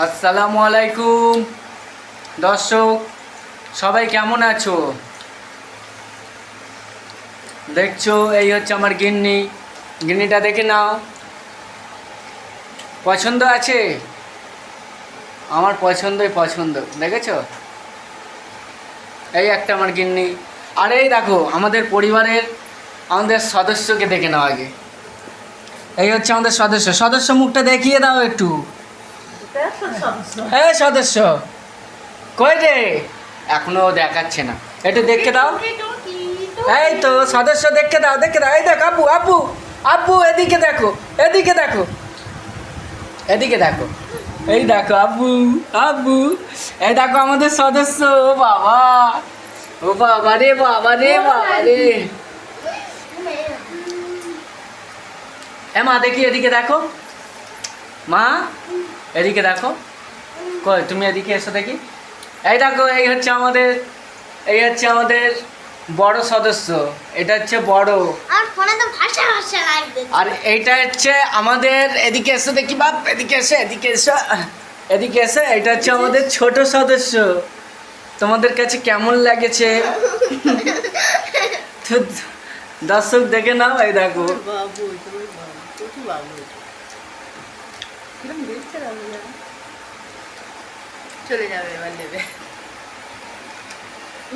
আসসালামু আলাইকুম দর্শক, সবাই কেমন আছো? দেখছো এই হচ্ছে আমার গিন্নি। গিন্নিটা দেখে নাও, পছন্দ আছে? আমার পছন্দই পছন্দ, দেখেছো? এই একটা আমার গিন্নি। আর এই দেখো আমাদের পরিবারের আমাদের সদস্যকে দেখে নাও আগে। এই হচ্ছে আমাদের সদস্য মুখটা দেখিয়ে দাও একটু। হ্যাঁ সদস্য কই রে? এখনো দেখাচ্ছে না, একটু দেখে দাও। এই তো সদস্য, দেখে দাও। এই দেখো আব্বু আব্বু আব্বু, এদিকে দেখো, এদিকে দেখো, এদিকে দেখো। এই দেখো আব্বু আব্বু, এই দেখো আমাদের সদস্য। ও বাবা, ও বাবা রে বাবা রে বাবা রে। মা দেখি, এদিকে দেখো মা, এদিকে দেখো। কই তুমি এদিকে এসো দেখি। এই দেখো এই হচ্ছে আমাদের বড় সদস্য। এটা হচ্ছে বড়, আর এইটা হচ্ছে আমাদের, এদিকে এসো দেখি বাপ, এদিকে এসে এদিকে এসে। এটা হচ্ছে আমাদের ছোট সদস্য। তোমাদের কাছে কেমন লাগেছে তো দর্শক দেখে নাও। এই দেখো চলে যাবে, এবার নেবে।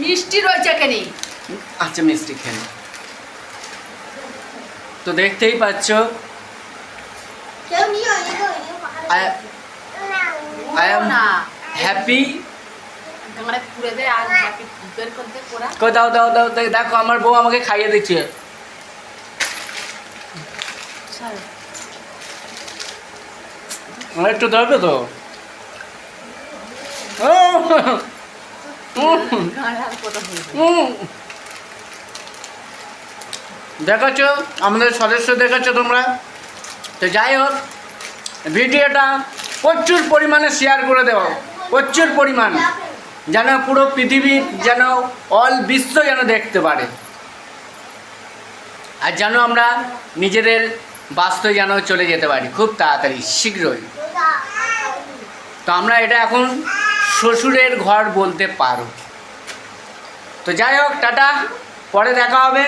মিষ্টি রয়েছে কেন? আচ্ছা মিষ্টি খেয়ে নাও। তো দেখতেই পাচ্ছ আই এম হ্যাপি। দাও দাও দাও, দেখো আমার বউ আমাকে খাইয়ে দিচ্ছে। আমার একটু ধরবে তো। দেখাচ্ছ আমাদের সদস্য, দেখাচ্ছ তোমরা। তো যাই হোক, ভিডিওটা প্রচুর পরিমাণে শেয়ার করে দেওয়া, প্রচুর পরিমাণ, যেন পুরো পৃথিবীর, যেন অল বিশ্ব যেন দেখতে পারে, আর যেন আমরা নিজেদের বাস্তবে যেন চলে যেতে পারি খুব তাড়াতাড়ি, শীঘ্রই। তো আমরা এটা এখন শ্বশুরের ঘর বলতে পারো। তো যাই হোক, টাটা, পরে দেখা হবে।